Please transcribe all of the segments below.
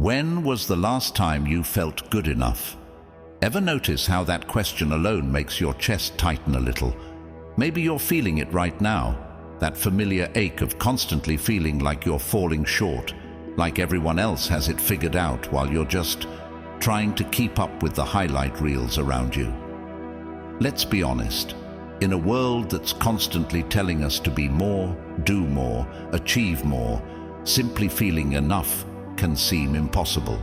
When was the last time you felt good enough? Ever notice how that question alone makes your chest tighten a little? Maybe you're feeling it right now, that familiar ache of constantly feeling like you're falling short, like everyone else has it figured out while you're just trying to keep up with the highlight reels around you. Let's be honest. In a world that's constantly telling us to be more, do more, achieve more, simply feeling enough can seem impossible.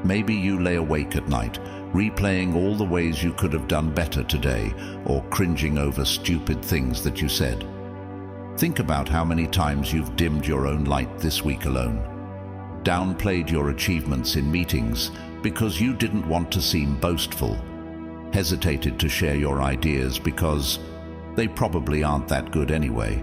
Maybe you lay awake at night, replaying all the ways you could have done better today, or cringing over stupid things that you said. Think about how many times you've dimmed your own light this week alone, downplayed your achievements in meetings because you didn't want to seem boastful, hesitated to share your ideas because they probably aren't that good anyway,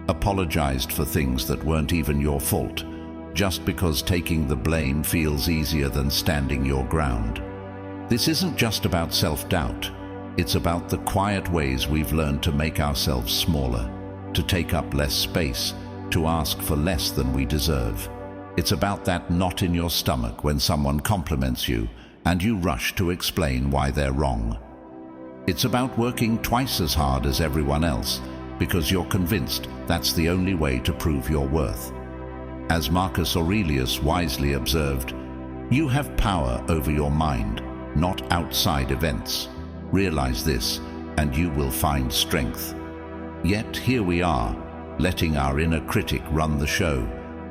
apologized for things that weren't even your fault, just because taking the blame feels easier than standing your ground. This isn't just about self-doubt. It's about the quiet ways we've learned to make ourselves smaller, to take up less space, to ask for less than we deserve. It's about that knot in your stomach when someone compliments you and you rush to explain why they're wrong. It's about working twice as hard as everyone else because you're convinced that's the only way to prove your worth. As Marcus Aurelius wisely observed, you have power over your mind, not outside events. Realize this, and you will find strength. Yet here we are, letting our inner critic run the show,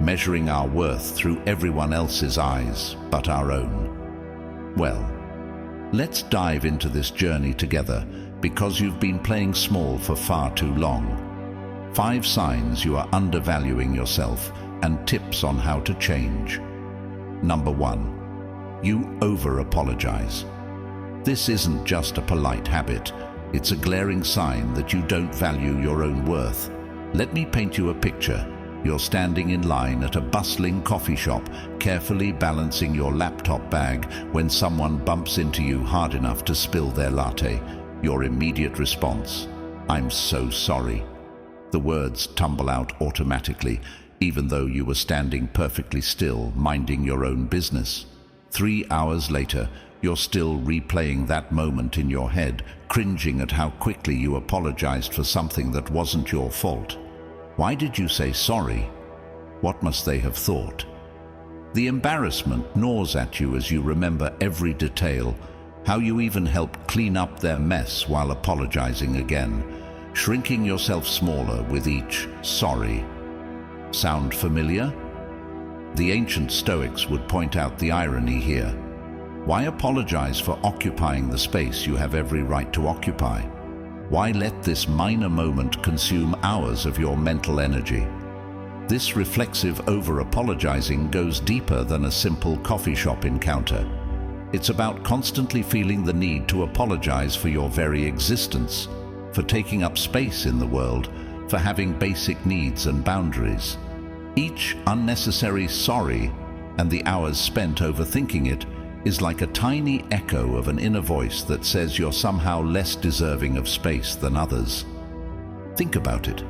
measuring our worth through everyone else's eyes but our own. Well, let's dive into this journey together because you've been playing small for far too long. 5 signs you are undervaluing yourself and tips on how to change. Number 1. You over-apologize. This isn't just a polite habit. It's a glaring sign that you don't value your own worth. Let me paint you a picture. You're standing in line at a bustling coffee shop, carefully balancing your laptop bag when someone bumps into you hard enough to spill their latte. Your immediate response, "I'm so sorry." The words tumble out automatically, even though you were standing perfectly still, minding your own business. 3 hours later, you're still replaying that moment in your head, cringing at how quickly you apologized for something that wasn't your fault. Why did you say sorry? What must they have thought? The embarrassment gnaws at you as you remember every detail, how you even helped clean up their mess while apologizing again, shrinking yourself smaller with each sorry. Sound familiar? The ancient Stoics would point out the irony here. Why apologize for occupying the space you have every right to occupy? Why let this minor moment consume hours of your mental energy? This reflexive over-apologizing goes deeper than a simple coffee shop encounter. It's about constantly feeling the need to apologize for your very existence, for taking up space in the world, for having basic needs and boundaries. Each unnecessary sorry and the hours spent overthinking it is like a tiny echo of an inner voice that says you're somehow less deserving of space than others. Think about it.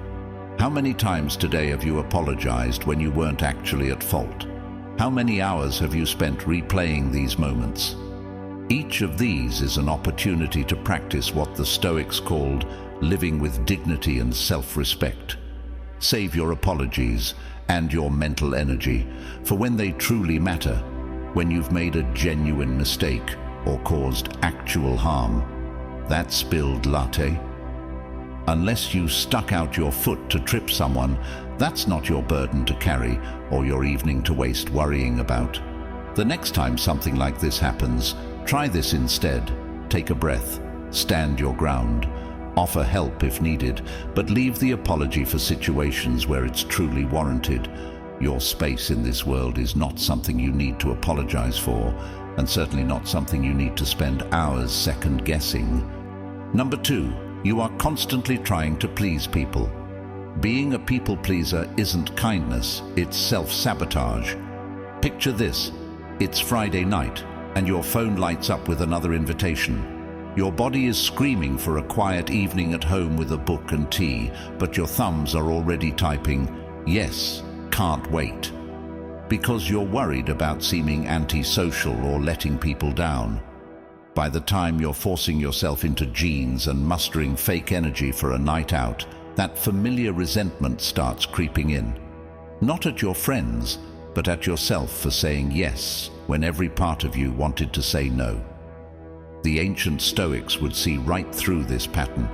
How many times today have you apologized when you weren't actually at fault? How many hours have you spent replaying these moments? Each of these is an opportunity to practice what the Stoics called living with dignity and self-respect. Save your apologies and your mental energy for when they truly matter, when you've made a genuine mistake or caused actual harm. That spilled latte? Unless you stuck out your foot to trip someone, that's not your burden to carry or your evening to waste worrying about. The next time something like this happens, try this instead. Take a breath, stand your ground, offer help if needed, but leave the apology for situations where it's truly warranted. Your space in this world is not something you need to apologize for, and certainly not something you need to spend hours second-guessing. Number 2, you are constantly trying to please people. Being a people pleaser isn't kindness, it's self-sabotage. Picture this. It's Friday night, and your phone lights up with another invitation. Your body is screaming for a quiet evening at home with a book and tea, but your thumbs are already typing, "Yes, can't wait." because you're worried about seeming antisocial or letting people down. By the time you're forcing yourself into jeans and mustering fake energy for a night out, that familiar resentment starts creeping in. Not at your friends, but at yourself for saying yes when every part of you wanted to say no. The ancient Stoics would see right through this pattern.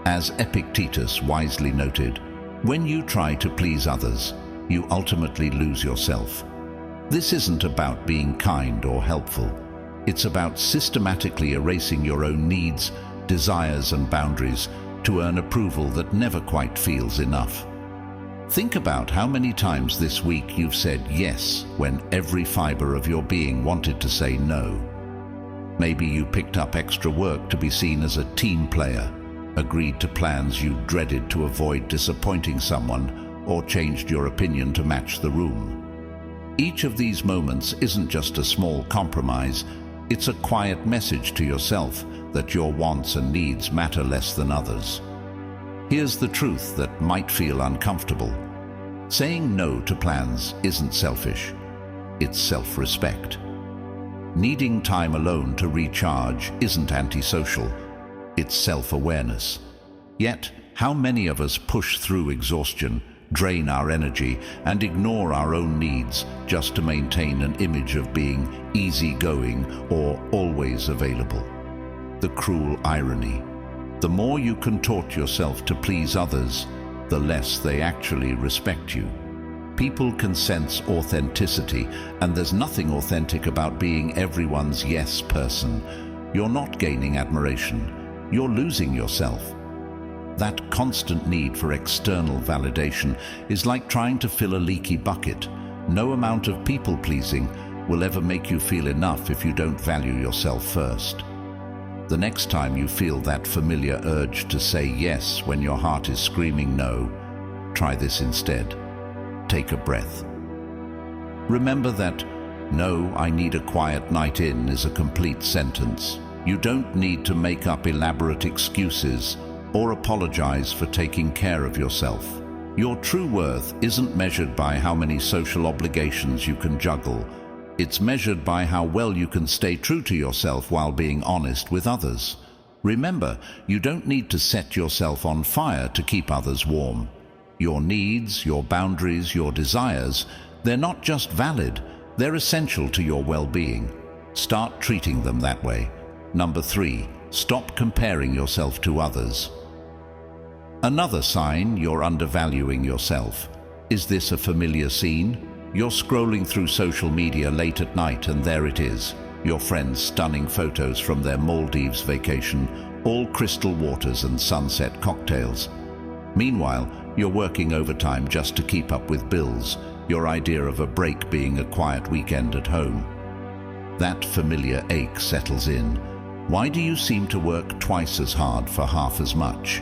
As Epictetus wisely noted, when you try to please others, you ultimately lose yourself. This isn't about being kind or helpful. It's about systematically erasing your own needs, desires, and boundaries to earn approval that never quite feels enough. Think about how many times this week you've said yes when every fiber of your being wanted to say no. Maybe you picked up extra work to be seen as a team player, agreed to plans you dreaded to avoid disappointing someone, or changed your opinion to match the room. Each of these moments isn't just a small compromise, it's a quiet message to yourself that your wants and needs matter less than others. Here's the truth that might feel uncomfortable. Saying no to plans isn't selfish, it's self-respect. Needing time alone to recharge isn't antisocial, it's self-awareness. Yet, how many of us push through exhaustion, drain our energy, and ignore our own needs just to maintain an image of being easygoing or always available? The cruel irony. The more you contort yourself to please others, the less they actually respect you. People can sense authenticity, and there's nothing authentic about being everyone's yes person. You're not gaining admiration, you're losing yourself. That constant need for external validation is like trying to fill a leaky bucket. No amount of people-pleasing will ever make you feel enough if you don't value yourself first. The next time you feel that familiar urge to say yes when your heart is screaming no, try this instead. Take a breath. Remember that, "No, I need a quiet night in" is a complete sentence. You don't need to make up elaborate excuses or apologize for taking care of yourself. Your true worth isn't measured by how many social obligations you can juggle. It's measured by how well you can stay true to yourself while being honest with others. Remember, you don't need to set yourself on fire to keep others warm. Your needs, your boundaries, your desires, they're not just valid, they're essential to your well-being. Start treating them that way. Number 3, stop comparing yourself to others. Another sign you're undervaluing yourself. Is this a familiar scene? You're scrolling through social media late at night and there it is, your friend's stunning photos from their Maldives vacation, all crystal waters and sunset cocktails. Meanwhile, you're working overtime just to keep up with bills, your idea of a break being a quiet weekend at home. That familiar ache settles in. Why do you seem to work twice as hard for half as much?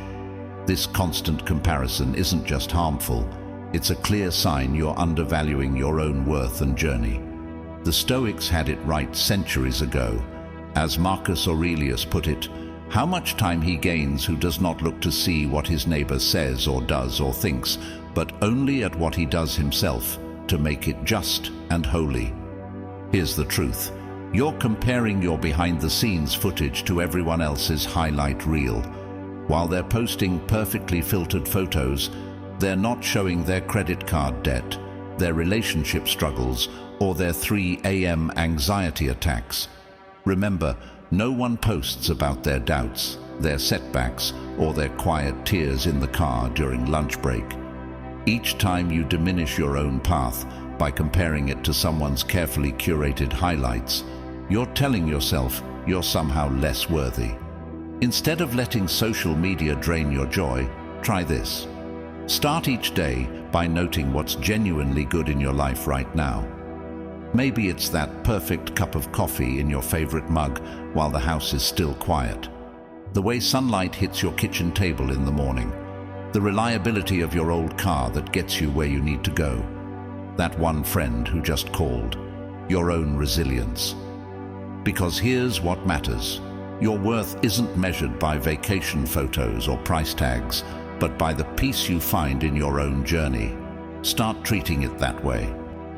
This constant comparison isn't just harmful, it's a clear sign you're undervaluing your own worth and journey. The Stoics had it right centuries ago. As Marcus Aurelius put it, how much time he gains who does not look to see what his neighbor says or does or thinks, but only at what he does himself to make it just and holy. Here's the truth. You're comparing your behind-the-scenes footage to everyone else's highlight reel. While they're posting perfectly filtered photos, they're not showing their credit card debt, their relationship struggles, or their 3 a.m. anxiety attacks. Remember, no one posts about their doubts, their setbacks, or their quiet tears in the car during lunch break. Each time you diminish your own path by comparing it to someone's carefully curated highlights, you're telling yourself you're somehow less worthy. Instead of letting social media drain your joy, try this. Start each day by noting what's genuinely good in your life right now. Maybe it's that perfect cup of coffee in your favorite mug while the house is still quiet. The way sunlight hits your kitchen table in the morning. The reliability of your old car that gets you where you need to go. That one friend who just called. Your own resilience. Because here's what matters. Your worth isn't measured by vacation photos or price tags, but by the peace you find in your own journey. Start treating it that way.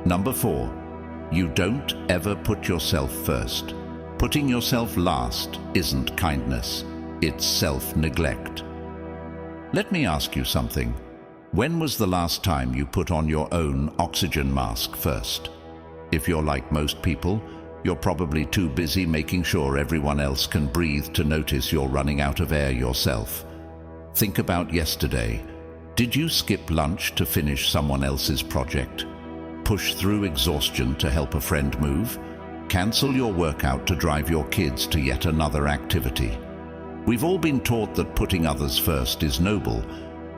Number 4, you don't ever put yourself first. Putting yourself last isn't kindness, it's self-neglect. Let me ask you something. When was the last time you put on your own oxygen mask first? If you're like most people, you're probably too busy making sure everyone else can breathe to notice you're running out of air yourself. Think about yesterday. Did you skip lunch to finish someone else's project? Push through exhaustion to help a friend move? Cancel your workout to drive your kids to yet another activity? We've all been taught that putting others first is noble,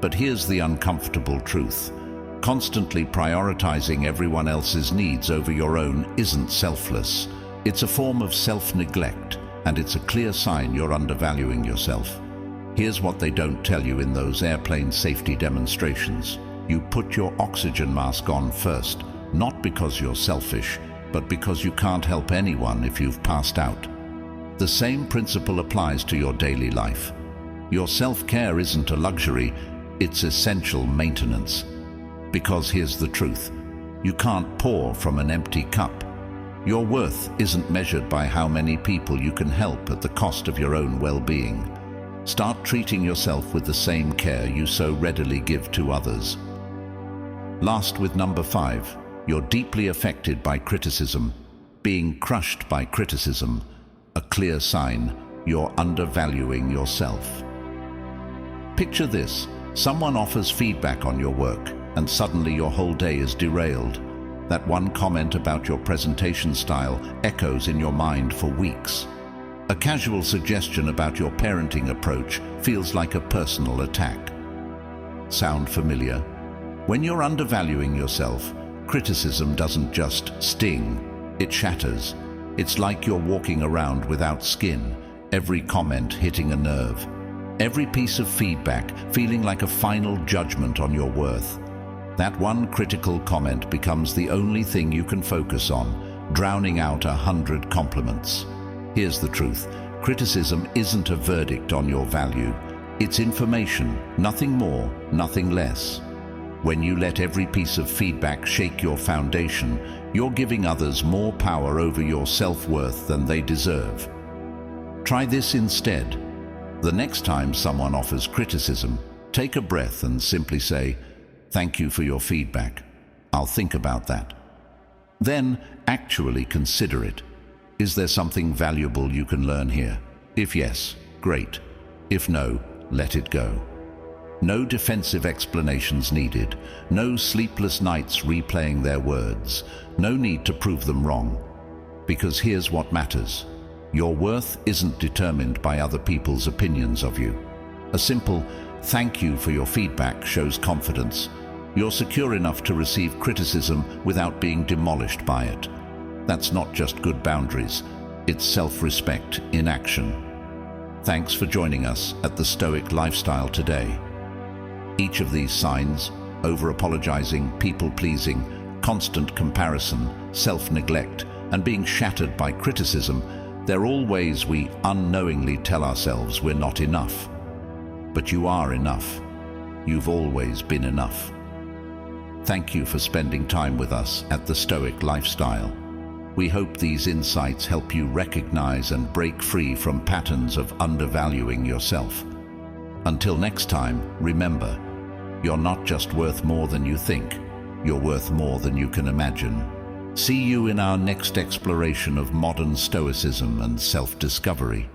but here's the uncomfortable truth. Constantly prioritizing everyone else's needs over your own isn't selfless. It's a form of self-neglect, and it's a clear sign you're undervaluing yourself. Here's what they don't tell you in those airplane safety demonstrations. You put your oxygen mask on first, not because you're selfish, but because you can't help anyone if you've passed out. The same principle applies to your daily life. Your self-care isn't a luxury, it's essential maintenance. Because here's the truth, you can't pour from an empty cup. Your worth isn't measured by how many people you can help at the cost of your own well-being. Start treating yourself with the same care you so readily give to others. Last, with number 5, you're deeply affected by criticism. Being crushed by criticism, a clear sign you're undervaluing yourself. Picture this, someone offers feedback on your work, and suddenly your whole day is derailed. That one comment about your presentation style echoes in your mind for weeks. A casual suggestion about your parenting approach feels like a personal attack. Sound familiar? When you're undervaluing yourself, criticism doesn't just sting, it shatters. It's like you're walking around without skin, every comment hitting a nerve, every piece of feedback feeling like a final judgment on your worth. That one critical comment becomes the only thing you can focus on, drowning out 100 compliments. Here's the truth, criticism isn't a verdict on your value. It's information, nothing more, nothing less. When you let every piece of feedback shake your foundation, you're giving others more power over your self-worth than they deserve. Try this instead. The next time someone offers criticism, take a breath and simply say, "Thank you for your feedback. I'll think about that." Then actually consider it. Is there something valuable you can learn here? If yes, great. If no, let it go. No defensive explanations needed. No sleepless nights replaying their words. No need to prove them wrong. Because here's what matters. Your worth isn't determined by other people's opinions of you. A simple "thank you for your feedback" shows confidence. You're secure enough to receive criticism without being demolished by it. That's not just good boundaries, it's self-respect in action. Thanks for joining us at the Stoic Lifestyle today. Each of these signs, overapologizing, people-pleasing, constant comparison, self-neglect, and being shattered by criticism, they're all ways we unknowingly tell ourselves we're not enough. But you are enough. You've always been enough. Thank you for spending time with us at the Stoic Lifestyle. We hope these insights help you recognize and break free from patterns of undervaluing yourself. Until next time, remember, you're not just worth more than you think, you're worth more than you can imagine. See you in our next exploration of modern stoicism and self-discovery.